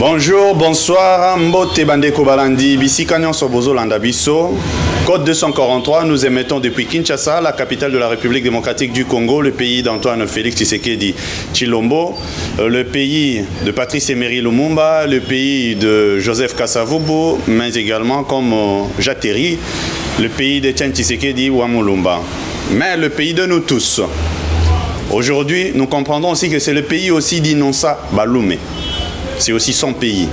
Bonjour, bonsoir, Mbote Bandeko Balandi, Bisika Nyonso Bozo Landa Biso. Code 243, nous émettons depuis Kinshasa, la capitale de la République démocratique du Congo, le pays d'Antoine Félix Tshisekedi Tshilombo, le pays de Patrice Emery Lumumba, le pays de Joseph Kasavubu, mais également comme j'atterris, le pays d'Etienne Tshisekedi Wamulumba. Mais le pays de nous tous. Aujourd'hui, nous comprendrons aussi que c'est le pays aussi d'Inonsa Balume. C'est aussi son pays.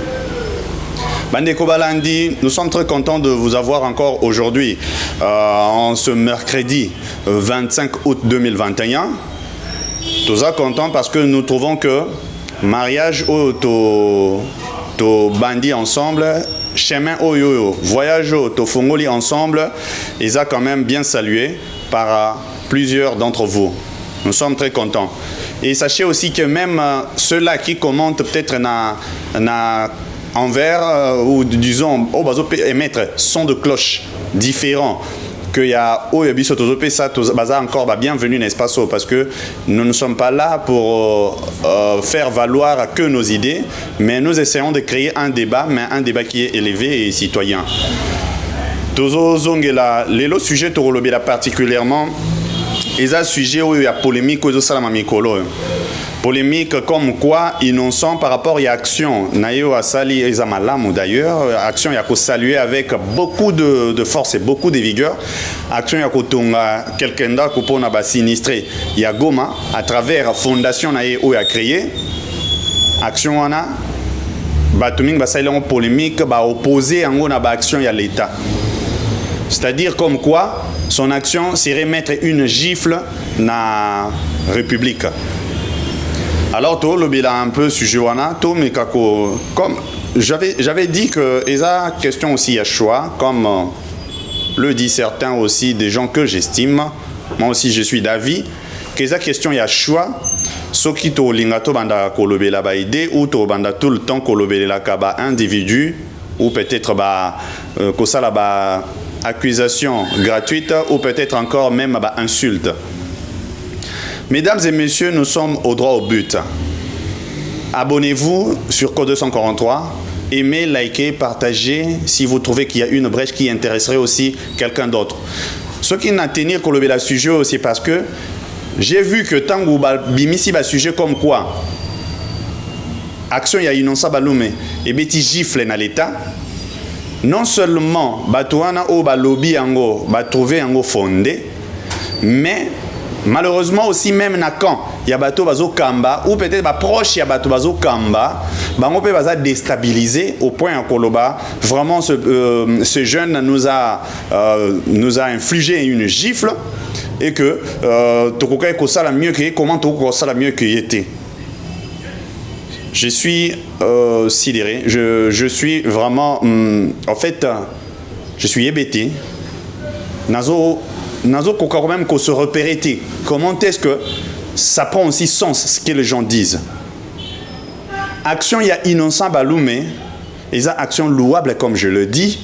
Bandeko Balandi, nous sommes très contents de vous avoir encore aujourd'hui, en ce mercredi 25 août 2021. Nous sommes contents parce que nous trouvons que mariage au to bandi ensemble, chemin au yo, voyage au to fongoli ensemble, ils ont quand même bien salué par plusieurs d'entre vous. Nous sommes très contents. Et sachez aussi que même ceux-là qui commentent peut-être envers ou disons émettre son de cloche différents qu'il y a ça encore bienvenue n'est-ce pas ça, parce que nous ne sommes pas là pour faire valoir que nos idées, mais nous essayons de créer un débat, mais un débat qui est élevé et citoyen. Tozo zongela lelo sujet to lobela particulièrement. Et ça, sujet où il y a polémique, polémique comme quoi innocent par rapport à action. Nayo Asali et Zamalam d'ailleurs, action il y a saluer avec beaucoup de force et beaucoup de vigueur. Action il y a Kotonga quelqu'un d'autre pour n'a pas sinistré. Il y a Goma à travers fondation Nayo où il a créé. Action on a Batuming Basaïla en polémique, opposé en gros action il y a l'État. C'est-à-dire comme quoi son action serait mettre une gifle dans la République. Alors, tout le bilan un peu sujet mais comme j'avais dit que il y a question aussi à choix, comme le dit certains aussi des gens que j'estime, moi aussi je suis d'avis, qu'il y a question il y a choix, ce qui to lingato banda kolobela ba idée ou to banda tout le temps kolobela kaba individu ou peut-être kosala ba accusation gratuite ou peut-être encore même insulte. Mesdames et messieurs, nous sommes au droit au but. Abonnez-vous sur Code 243, aimez, likez, partagez si vous trouvez qu'il y a une brèche qui intéresserait aussi quelqu'un d'autre. Ce qui n'a tenu qu'au le sujet, c'est parce que j'ai vu que tant que bimisi ba sujet comme quoi action il y a Innocent Balume et beti gifle dans l'État. Non seulement Batouana ou Balobi Ango va trouver Ango fondé, mais malheureusement aussi même quand il y a Bato Bazo Kamba ou peut-être proche il y a Bato Bazo Kamba, Bango peut baza déstabiliser au point à Koloba. Vraiment ce jeune nous a infligé une gifle et que Tokoka Kosa la mieux que comment Tokoka Kosa la mieux que était. Je suis sidéré, je suis vraiment, en fait, je suis hébété. Nazo quand même qu'on se repérer. Comment est-ce que ça prend aussi sens ce que les gens disent? Action, il y a Innocent Balume, et ça action louable comme je le dis,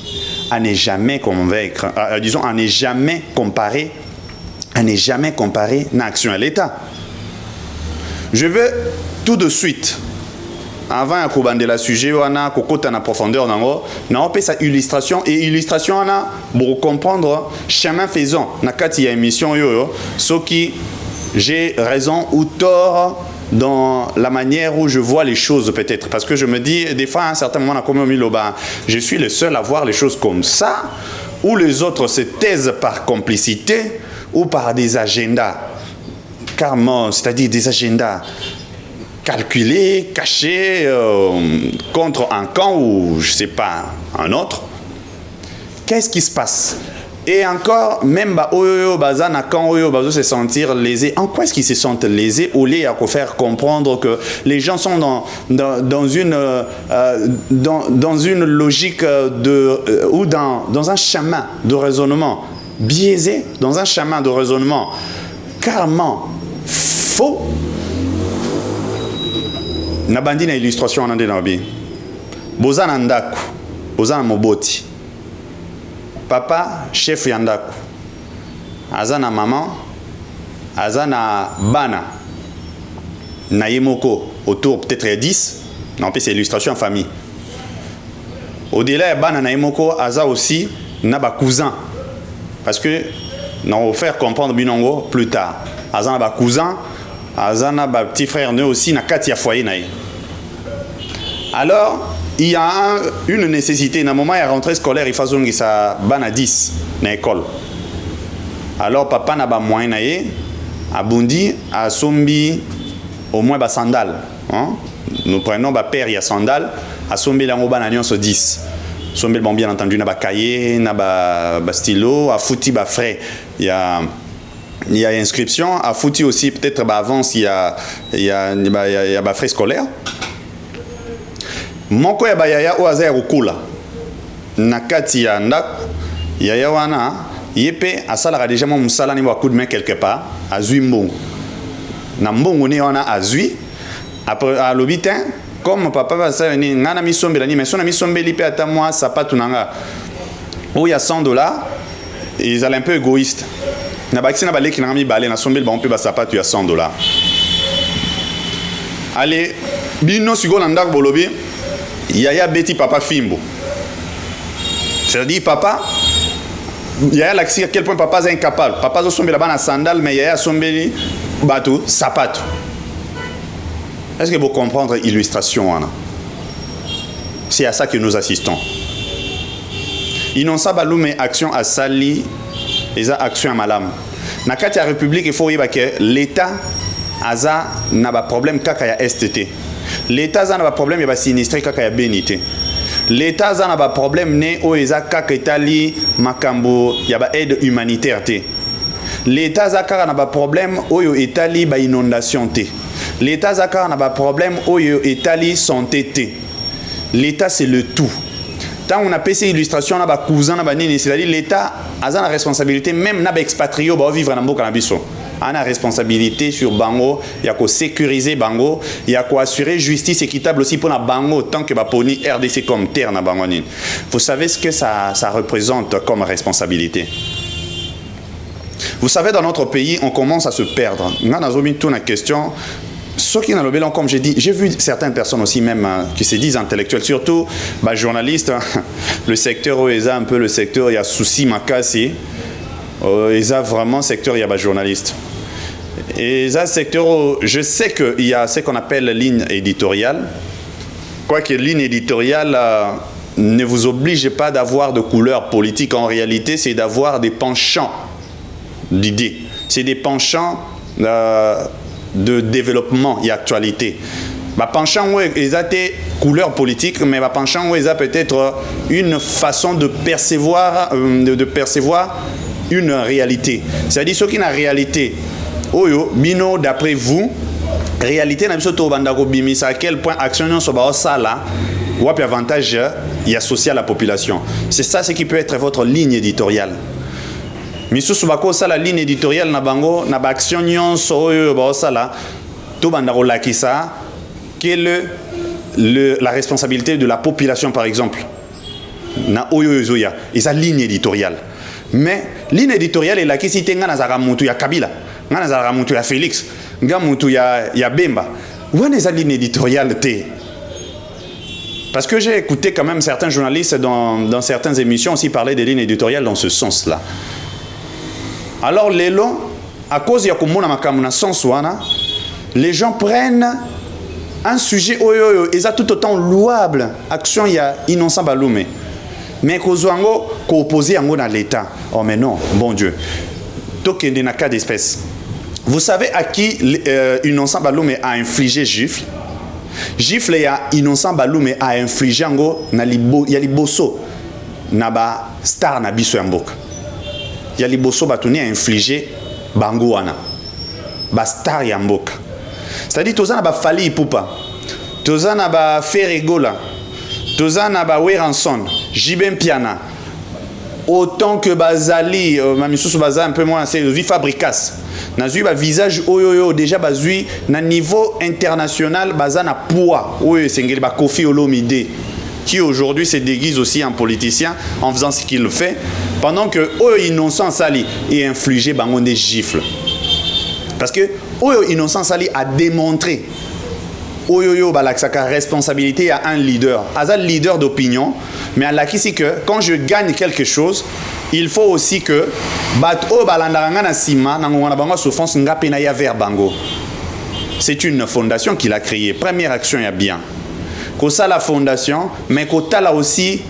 à ne jamais convaincre, disons à ne jamais comparer, à l'action à l'État. Je veux tout de suite. Avant de commencer le sujet, on a en profondeur, on a fait sa illustration et illustration on a pour comprendre chemin faisant. Na kati ya émission ce qui j'ai raison ou tort dans la manière où je vois les choses peut-être parce que je me dis des fois à un certain moment je suis le seul à voir les choses comme ça ou les autres se taisent par complicité ou par des agendas carrément, c'est-à-dire des agendas calculé, caché contre un camp ou je ne sais pas un autre. Qu'est-ce qui se passe? Et encore, même se sentir lésés. En quoi est-ce qu'ils se sentent lésés au lieu de faire comprendre que les gens sont dans une logique ou dans un chemin de raisonnement biaisé, dans un chemin de raisonnement carrément faux. Nabandi na illustration en nabi. Bozana ndaku, bozana moboti. Papa chef yandaku. Azana maman, azana bana. Na yemoko autour peut-être 10. Non, c'est illustration en famille. au-delà ya bana na moko aza aussi na ba cousin parce que on va faire comprendre binongo plus tard aza na ba cousin aza na ba petit frère ne aussi na kati ya foyer na ye. Alors il y a une nécessité na moment ya rentrée scolaire il faut zongi sa bana 10 na école. Alors papa na ba moyen na ye abundi a sombi au moins ba sandal hein? Nous prenons ba père ya sandal a sombi la ngoba na nyonso 10 sombi bon bien entendu na ba cahier na ba stylo a fouti ba frais il y a inscription a fouti aussi peut-être ba avance il y a ba frais scolaires moko ya ba yaya o aza ya kokula na kati ya ndako yaya wana yepe asalaka déjà mo musala ni ba coup de main quelque part azui mbongo na mbongo ne wana azui après à l'habitin comme papa va ça ni ngana mi sombela ni mais sona mi sombeli pe ata moi sapatu nanga où il y a $100 ils allaient un peu égoïstes na bakisi na baleki na mi balé na sombeli ba on peut ba sapatu ya $100 allez bino sigo na ndako bolobi yaya beti papa fimbo c'est-à-dire papa yaya l'axi à quel point papa est incapable papa zo sombela bana sandal mais yaya sombeli bateau sapatu. Est-ce que vous comprenez l'illustration? C'est à ça que nous assistons. Ils n'ont pas mais action à sali et action à malam. Dans la République, il faut dire que l'État n'a pas de problème quand il y a STT. L'État n'a pas de problème, il y a sinistré quand il y a bénité. L'État n'a pas de problème, quand il y a aide humanitaire. L'État n'a pas de problème, quand il y a inondation. L'État n'a pas de problème, quand il y a santé. L'État, c'est le tout. Tant on a fait ces illustrations, on a cousin, c'est-à-dire l'État a la responsabilité, même les expatriés, qui vivre dans le Canabiso. On a la responsabilité sur Bango, il y a qu'à sécuriser Bango, il y a qu'à assurer justice équitable aussi pour la Bango, tant que Baponi RDC comme terre na Bangonine. Vous savez ce que ça représente comme responsabilité? Vous savez, dans notre pays, on commence à se perdre. On a une question. Ceux qui n'ont pas comme j'ai dit, j'ai vu certaines personnes aussi même qui se disent intellectuels, surtout journalistes. Le secteur où ils ont un peu le secteur, il y a souci makasi. Ils ont vraiment secteur, il y a journalistes. Et ça secteur où je sais qu'il y a ce qu'on appelle ligne éditoriale. Quoique ligne éditoriale ne vous oblige pas d'avoir de couleur politique. En réalité, c'est d'avoir des penchants d'idées. C'est des penchants de développement et actualité. Penchant où ils ont des couleurs politiques, mais penchant où ils ont peut-être une façon de percevoir une réalité. C'est-à-dire ce qui est la réalité. Oyo, bino, d'après vous, réalité n'a pas à quel point action sur ça là, ou avantage y associé à la population. C'est ça ce qui peut être votre ligne éditoriale. Misusu bako sala ligne éditoriale na bango na action nyonso oyo ba sala to banda ko lakisa quelle la responsabilité de la population par exemple na oyo zoya et sa ligne éditoriale. Mais ligne éditoriale est lakisi tenga na zaka mutu ya Kabila, ngana zaka mutu ya Félix, nga mutu ya Bemba. Où est sa ligne éditoriale té? Parce que j'ai écouté quand même certains journalistes dans certaines émissions aussi parler des lignes éditoriales dans ce sens-là. Alors, à cause de les gens prennent un sujet ils ont tout autant louable, action il y a innocent baloumé. Mais kozoango ko opposé à l'État. Oh mais non, bon Dieu. Token de cas d'espèce. Vous savez à qui innocent baloumé a infligé gifle? Gifle ya innocent baloumé a infligé ngo na ya liboso na ba star na biso ya mboka. Ya liboso batuni a infligé bango wana ba star ya mboka. C'est-à-dire tozana ba Fally Ipupa, tozana ba Ferregola, tozana ba Weranson, Jibem Piana, autant que bazali mamisusu baza un peu moins c'est vie Fabricas. Nazui ba visage oyoyo déjà bazui na niveau international bazana poids. Oui, c'est ngeli ba Kofi Olomide qui aujourd'hui se déguise aussi en politicien en faisant ce qu'il fait pendant que eux innocent sali et infligé bango des gifles. Parce que eux innocent sali a démontré oyoyo balaksaka responsabilité à un leader. Aza leader d'opinion, mais à la qui que quand je gagne quelque chose, il faut aussi que bato balandanga na sima na ngona bango souffrance ngape na ya vers bango. C'est une fondation qu'il a créée. Première action il y a bien. Kosa la fondation, mais kota là aussi,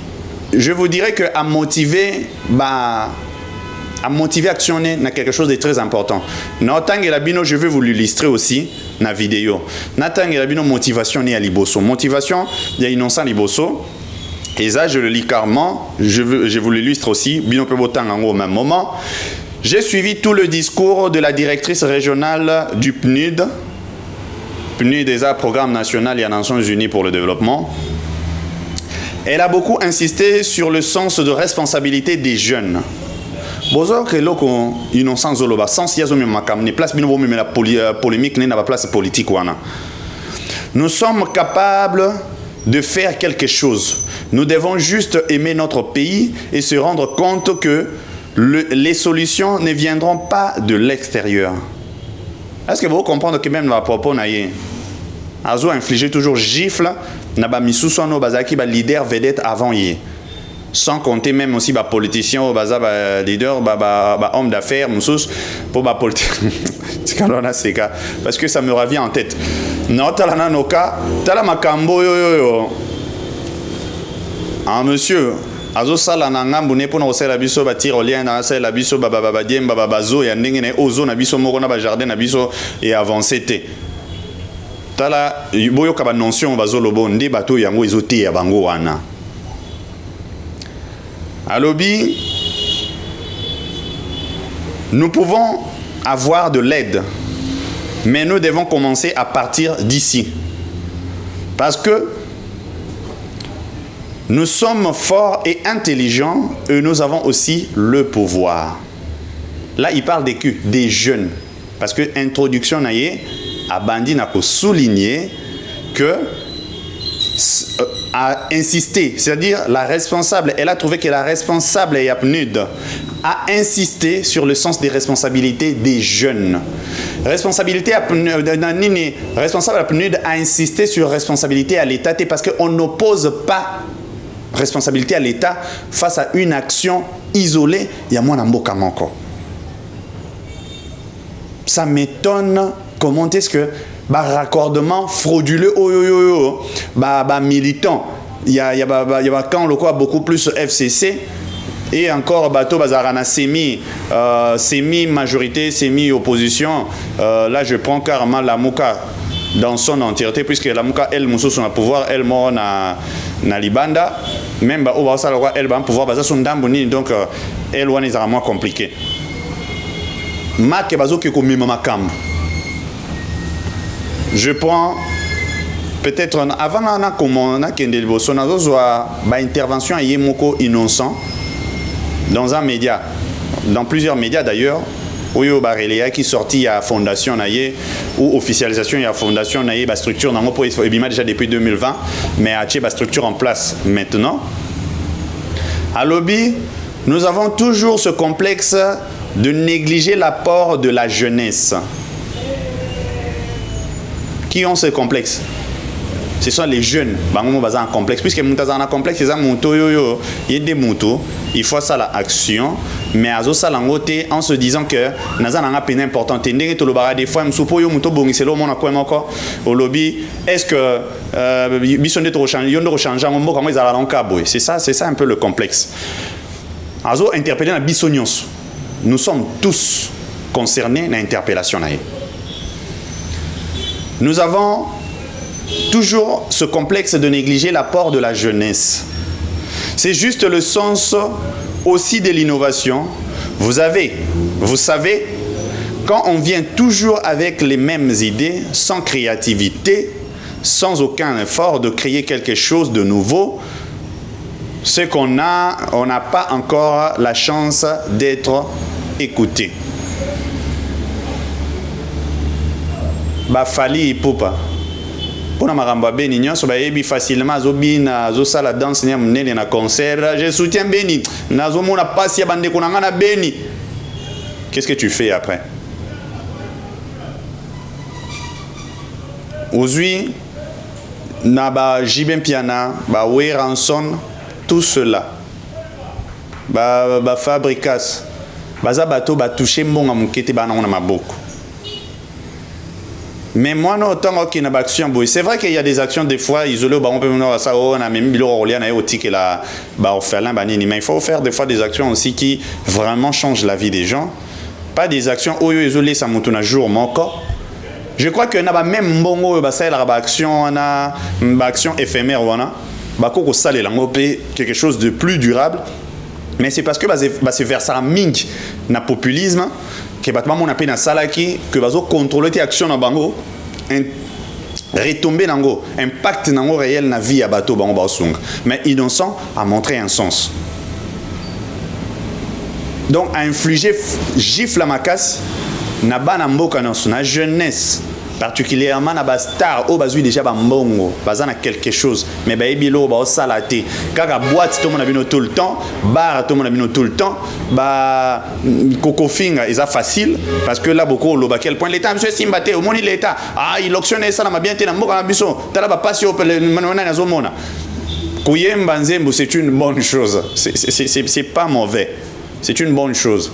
je vous dirais que à motiver actionner na quelque chose de très important. Natang et labino, je vais vous l'illustrer aussi na vidéo. Natang et labino motivation ni à liboso. Motivation, il y a innocent liboso. Et ça, je le lis carrément. Je vous l'illustre aussi. Bino pe botang en au même moment. J'ai suivi tout le discours de la directrice régionale du PNUD. PNUD est un programme national des Nations Unies pour le développement. Elle a beaucoup insisté sur le sens de responsabilité des jeunes. Bonjour, que l'on innocent zoloba sans yazo makam ne place bino la polémique n'est pas place politique wana. Nous sommes capables de faire quelque chose. Nous devons juste aimer notre pays et se rendre compte que les solutions ne viendront pas de l'extérieur. Est-ce que vous comprenez que même la propos naïe Azo infligé toujours gifle na ba misuso no bazaki ba leader vedette avant yé. Sans compter même aussi ba politicien ou ba leader ba homme d'affaires moussous pour ba politicien. Parce que ça me revient en tête. Non talana noka tala makambo yo. Ah monsieur azo sala na ngambu ne pona osela biso ba tyrolien na sala biso ba diemba bazo ya ndenge ne ozo na biso moko na ba jardin na biso et avancé té. Tala boyo ka ba notion bazo lobo ndi bato yango ezote ya bango wana. Alobi, nous pouvons avoir de l'aide, mais nous devons commencer à partir d'ici. Parce que nous sommes forts et intelligents et nous avons aussi le pouvoir. Là, il parle des jeunes. Parce que l'introduction a Bandi n'a qu'à souligner que a insisté, c'est-à-dire la responsable, elle a trouvé que la responsable PNUD a insisté sur le sens des responsabilités des jeunes. Responsabilité responsable à PNUD a insisté sur responsabilité à l'État parce qu'on n'oppose pas responsabilité à l'État face à une action isolée. Il y a moins d'amboka manko. Ça m'étonne comment est-ce que raccordement frauduleux militant. Il y a quand le quoi beaucoup plus FCC et encore bateau bazarana semi majorité semi opposition. Là je prends carrément la Mouka dans son entièreté puisque la Mouka elle moussou son pouvoir elle mort na libanda même au basa le roi elle va pouvoir baser son damboni donc elle one est vraiment compliqué. Mak bazo ke ko mima makam. Je prends peut-être avant on a intervention à Yemoko innocent dans un média, dans plusieurs médias d'ailleurs, Oyo Barelia qui sorti à fondation naïe ou officialisation à fondation naïe la structure dans pour Ebima déjà depuis 2020 mais a la structure en place maintenant. À lobby, nous avons toujours ce complexe de négliger l'apport de la jeunesse. Qui ont ce complexe? Ce sont les jeunes. Bango baza un complexe. Puisque moutaza un complexe, c'est un mouto yo. Il y a des moutos. Il faut ça la action. Mais azo ça langote en se disant que naza nanga peine importante. Ndenge to lo bara des fois msupo yo mouto bongiselo mona kwa moko au lobby. Est-ce que bisonde to changer yondo changer ngombo comment ils ala lankaboy. C'est ça un peu le complexe. Azo interpeller na bisonios. Nous sommes tous concernés dans l'interpellation naïe. Nous avons toujours ce complexe de négliger l'apport de la jeunesse. C'est juste le sens aussi de l'innovation. Vous savez, quand on vient toujours avec les mêmes idées, sans créativité, sans aucun effort de créer quelque chose de nouveau, ce qu'on a, on n'a pas encore la chance d'être écouté. Fali Poupa. Pour na maramba Beni nyonso ba yebi facilement azobina azosala danse nya munene na concert. Je soutiens Beni. Nazomona pasi ya bande konanga na Beni. Qu'est-ce que tu fais après? Aujourd'hui, Naba Jibem Piana, ba Ranson, tout cela. Ba Fabricas, baza bato ba toucher mbonga mukete ba na maboko. Mais moi non autant qu'il y a une action, c'est vrai qu'il y a des actions des fois isolées, on peut mener ça, on a même bilo Orléans et Otik et la orphelin banini, mais il faut faire des fois des actions aussi qui vraiment changent la vie des gens. Pas des actions isolées, ça monte un jour mon corps. Je crois qu'il y a même bongo ça la action, on a une action éphémère, on a bako ça les langues quelque chose de plus durable. Mais c'est parce que c'est vers ça mink na populisme que battement mon appel na salaki que bazo contrôler tes actions na bango retomber nango impact nango réel na vie à bateau bango basung mais innocent a montré un sens. Donc à infliger gifle à ma casse na bana mboka na jeunesse particulièrement na ba star o bazui déjà ba mbongo bazana quelque chose mais ba ebilo ba salate kaka boîte tout monde a bino tout le temps bar tout monde a bino tout le temps ba coco finga est facile parce que là beaucoup lo ba quel point l'état monsieur Simbate au moni l'état il auctionne ça na bien te na mboka na biso tala ba passe au manona na zomona kuyemba nzembo c'est une bonne chose c'est pas mauvais c'est une bonne chose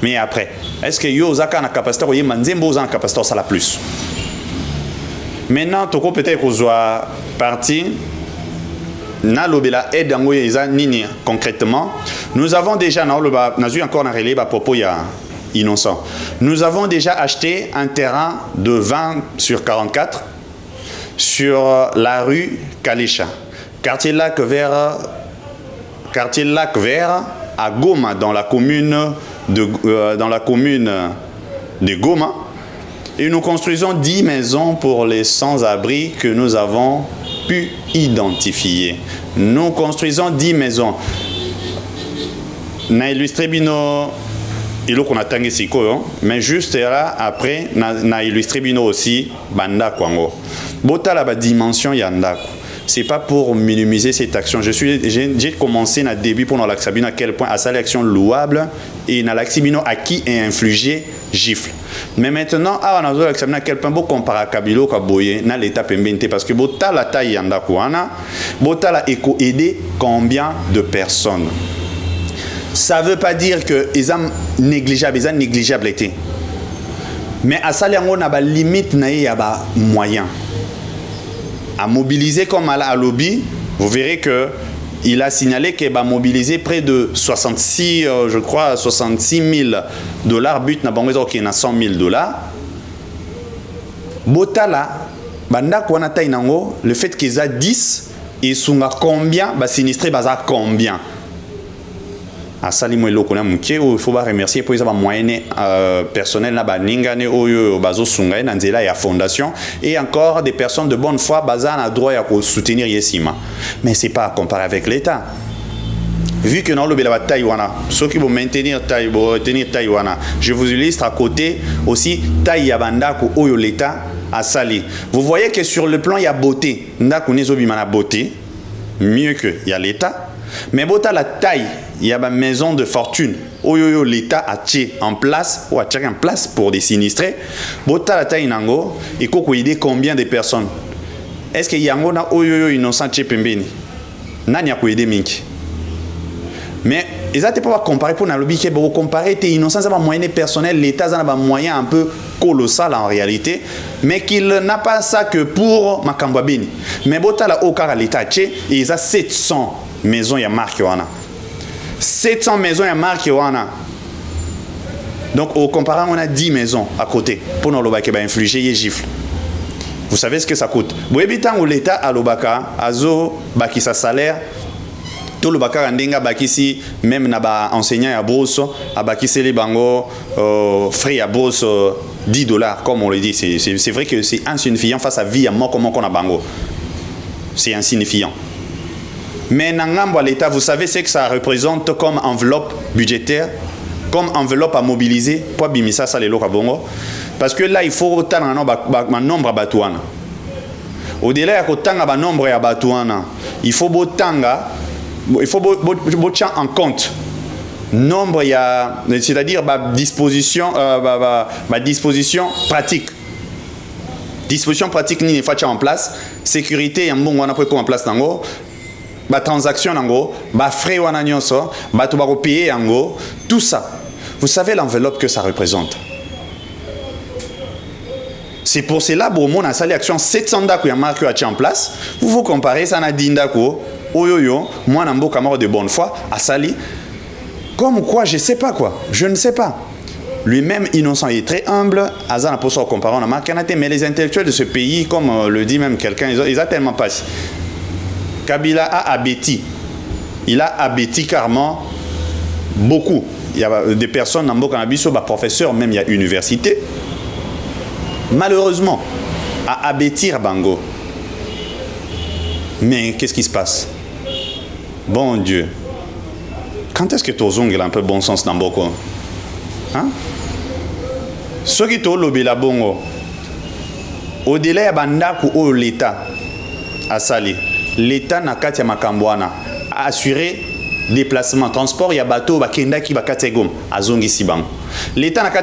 mais après est-ce que yo zaka na capacité kuyemba nzembo za na capacité ça la plus. Maintenant, toko peut-être qu'on soit parti. Na lobela aide en nini concrètement. Nous avons déjà encore un relais à propos ya innocent. Nous avons déjà acheté un terrain de 20 sur 44 sur la rue Kalisha, quartier Lac Vert à Goma dans la commune de Goma. Et nous construisons 10 maisons pour les sans-abri que nous avons pu identifier. Nous construisons 10 maisons. Na illustré bino ilo qu'on a tangé siko, mais juste là après na illustré bino aussi banda kwango. Bota la dimension yanda. C'est pas pour minimiser cette action. J'ai commencé na début pour l'axabino à quel point à sa action louable et na l'axabino à qui est infligé gifle. Mais maintenant, à l'axabino à quel point beau comparer Kabilo Kaboye na l'état pembente parce que bota la taille yanda kwana, bota la éco aider combien de personnes. Ça veut pas dire que ils ont négligeable été. Mais à ça on a ba limite na ya ba moyen. À mobiliser comme à lobby, vous verrez que il a signalé qu'il va mobiliser près de 66 000 $ but na bango qui est à 100 000 $. Botala, banda kwana tainango, le fait qu'ils a 10 et sont à combien, ba sinistré baza combien. À Salimo et Lokona Mouké, il faut remercier pour les moyens personnels na baningane oyo bazo sungai nanzela ya fondation et encore des personnes de bonne foi bazan a droit à soutenir Yesima. Mais c'est pas à comparer avec l'État. Vu que dans le Bela Taïwana, ceux qui vont maintenir Taïwana, je vous illustre à côté aussi Taïyabanda ko oyo l'État a sali. Vous voyez que sur le plan il y a beauté, ndako nezobimana beauté, mieux que il y a l'État. Mais bota la taille, il y a ma maison de fortune. Oyoyo l'État a tiré en place ou a tiré en place pour des sinistrés. Bota la taille nango et koko aider combien de personnes. Est-ce que yango na oyoyo innocent tche pembeni? Nani a aider minki. Mais ils ont pas comparer pour na lobby que pour comparer tes innocents ça va moyen personnel l'État ça a un moyen un peu colossal en réalité mais qu'il n'a pas ça que pour makambo bini. Mais bota la okara l'État tche et ils a 700 maisons ya marque wana 700 maisons ya marque wana donc au comparant on a 10 maisons à côté pour nous lobaka ba infliger les gifles. Vous savez ce que ça coûte. Boyebitan ou l'État à lobaka azo baki sa salaire tout le baka ndenga bakisi même na ba enseignant ya broso a bakisi les bango frais à broso $10 comme on le dit c'est vrai que c'est insignifiant face à vie à mort comment qu'on a bango. C'est insignifiant. Mais Nangambo à l'État, vous savez ce que ça représente comme enveloppe budgétaire, comme enveloppe à mobiliser pour bimisa ça les loka bongo. Parce que là, il faut autant un nombre à Batouana. Au-delà de nombre à Batouana, il faut en compte nombre, c'est-à-dire disposition pratique. disposition pratique ni ne fait en place, sécurité y a bon wana en place nango, ba transaction nango, ba frais wana nyonso, ba to ba payer nango, tout ça. Vous savez l'enveloppe que ça représente. C'est pour cela que mon a sali action 700 dako ya marque a en place. Vous comparez ça na dindako, oyoyo, moi na mboka mort de bonne foi a sali. Comme quoi, je ne sais pas quoi. Je ne sais pas. Lui-même innocent et très humble, Azan a pour ça comparé à marque mais les intellectuels de ce pays, comme le dit même quelqu'un, ils ont tellement pas. Kabila a abéti. Il a abéti carrément beaucoup. Il y a des personnes dans Mboka Nabiso, professeurs, même il y a université. Malheureusement, à abétir Bango. Mais qu'est-ce qui se passe? Bon Dieu. Quand est-ce que tu as un peu bon sens dans Boko? Hein? Ce qui est lobby la bongo. Au-delà de Bandaku ou l'État à Sali, l'État n'a qu'à assurer déplacement, transport, il y a bateau, bakenda qui va kategom, à zongi sibang. L'État n'a qu'à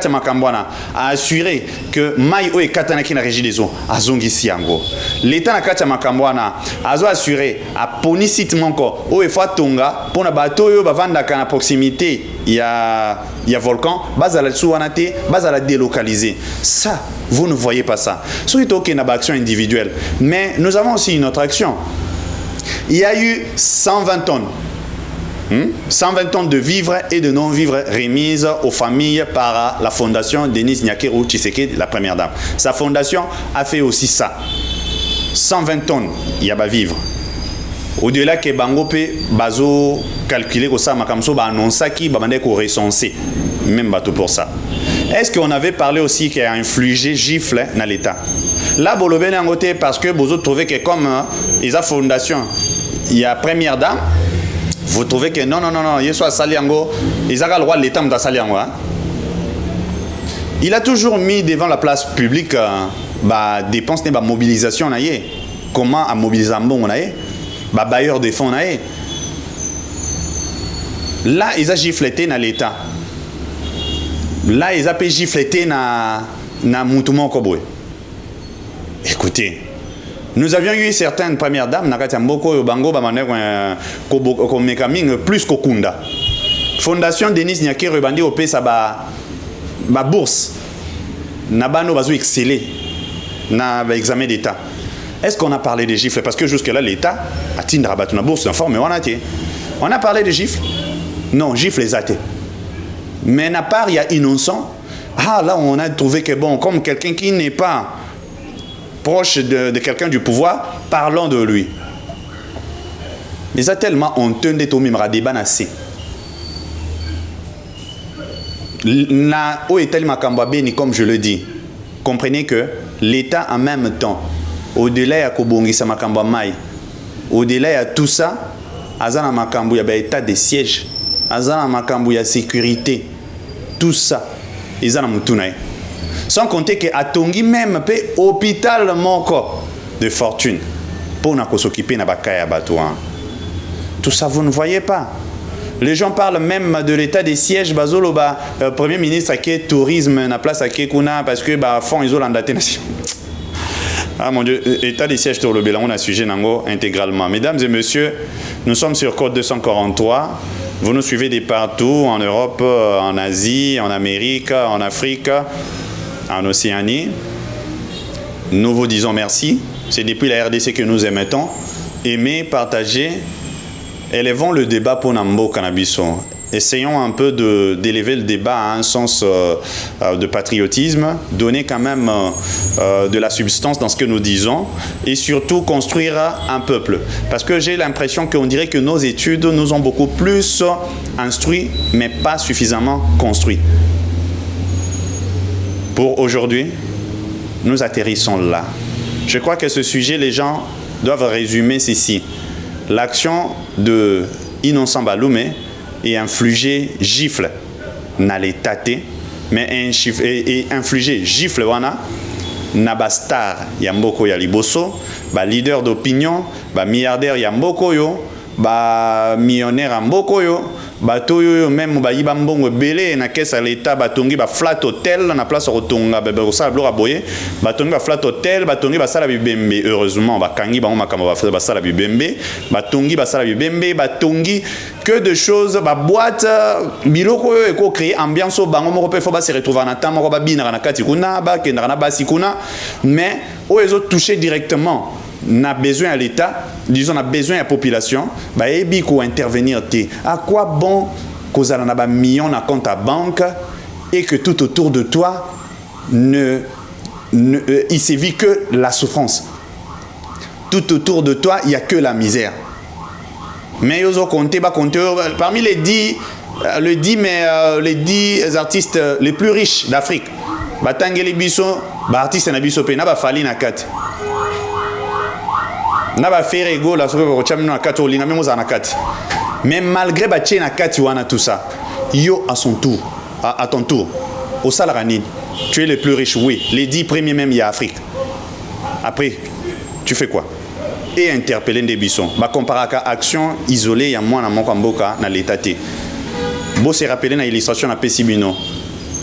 a assuré que mai o e katana qui na régie des eaux, à zongi siango. L'État n'a qu'à a assuré à ponicite manko, o e fatonga, pour na bateau yo bavanda à proximité, il y a volcan, base à la souanate, base à la délocaliser. Ça, vous ne voyez pas ça. Surtout qu'il y a une action individuelle. Mais nous avons aussi une autre action. Il y a eu 120 tonnes. 120 tonnes de vivres et de non-vivres remises aux familles par la fondation Denise Nyakeru Tshisekedi, la première dame. Sa fondation a fait aussi ça. 120 tonnes, il y a vivre. Au-delà que Bangope, Bazo, calculé que ça, Makamso, annonça qui va recenser. Même bateau pour ça. Est-ce qu'on avait parlé aussi qu'il y a infligé gifle dans l'État? Là, Bolobé n'a ngoté parce que Bozo trouvait que comme ils ont fondation, il y a première dame. Vous trouvez que non, il soit Saliango, ils ont le droit de l'État de Saliango. Il a toujours mis devant la place publique dépenses de mobilisation. Comment à mobiliser un bon bailleur de fonds. Là, ils ont gifleté dans l'État. Là, ils ont gifleté dans Moutoumon Koboué. Écoutez. Nous avions eu certaines premières dames, plus qu'Okunda. Fondation Denis Nyake rebandi au PSA ba bourse. Nabano bazo exceller na examen d'état. Est-ce qu'on a parlé des gifles? Parce que jusque-là, l'État a tenu à rabattre une bourse d'informe, mais on a parlé des gifles? Non, gifles les athées. Mais à part, il y a innocent. Ah, là, on a trouvé que bon, comme quelqu'un qui n'est pas proche de quelqu'un du pouvoir, parlons de lui. Mais ça tellement honteux de tout mimra débat assez. Na o est tellement kambabeni comme je le dis. Comprenez que l'État en même temps, au-delà de Kobongi sa makamba mai, au-delà de tout ça, azana makambu ya état de siège, azana makambu ya sécurité, tout ça, izana mutunae. Sans compter que Atongi même paie hôpital moko de fortune pour s'occuper de bakaya batouan. Tout ça vous ne voyez pas. Les gens parlent même de l'état des sièges bazolo premier ministre qui est tourisme na place à Kekuna parce que fond ils ont l'andaté. Ah mon Dieu, état des sièges sur le bilan on a sujet nango intégralement. Mesdames et messieurs, nous sommes sur code 243. Vous nous suivez de partout en Europe, en Asie, en Amérique, en Afrique, en Océanie. Nous vous disons merci. C'est depuis la RDC que nous émettons. Aimez, partagez, élevons le débat pour Nambo Cannabiso. Essayons un peu d'élever le débat à un sens de patriotisme, donner quand même de la substance dans ce que nous disons et surtout construire un peuple. Parce que j'ai l'impression qu'on dirait que nos études nous ont beaucoup plus instruits, mais pas suffisamment construits. Pour aujourd'hui, nous atterrissons là. Je crois que ce sujet, les gens doivent résumer ceci. L'action de Innocent Baloumé est infliger gifle na l'état, mais infliger gifle wana na bastar yamboko ya liboso, ba leader d'opinion, ba milliardaire yamboko yo, ba millionnaire yamboko yo, bato yo même ba yiba mbongo belé na caisse à l'état batongi ba flat hotel na place rotonga ba ça bloka boye batongi ba flat hotel batongi ba sala bibembe heureusement ba kangi ba makamba ba sala bibembe batongi ba sala bibembe batongi que de choses ba boîte biloko yo eko créer ambiance bango moko pe faut ba se retrouver na temps moko ba bina na kati kuna ba kendra na basi kuna mais o ezo toucher directement n'a besoin à l'État, disons, on a besoin à la population, bah, et bien qu'on intervenir. À quoi bon qu'on a un million à compte à banque et que tout autour de toi, il se vit que la souffrance. Tout autour de toi, il n'y a que la misère. Mais ils ont compté, parmi les 10 artistes les plus riches d'Afrique, bah, Tangeli Bisso, bah, artiste na Bisso, na ba fali na kati. Na ba faire ego la sobe ko chamino na kati olinga memo za na kati. Mais malgré ba tche na kati wana tout ça, yo à son tour, à ton tour, au Salaranine, tu es le plus riche, oui, les 10 premiers même il y a Afrique. Après, tu fais quoi? Et interpeller des bissons. Ba comparer à action isolée ya moi na mon kamboka na l'état té. Bo se rappeler na illustration na Pesibino.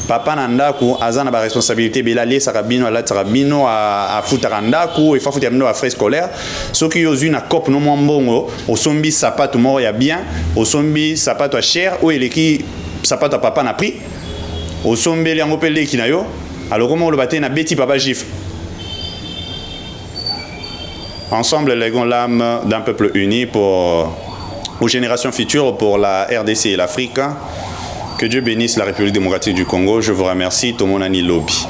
Papa Nandaku azana ba responsabilité belali sarabino ala sarabino a futarandaku et fa futamino a frais scolaire soki yozu na cop no mbongo osombi sapato mo ya bien osombi sapato a cher o eleki sapato a papa na prix osombi yango pele kinayo alors comment le baté na beti papa gif ensemble léguons l'âme d'un peuple uni pour aux générations futures pour la RDC et l'Afrique. Que Dieu bénisse la République démocratique du Congo. Je vous remercie. Tomonani Lobby.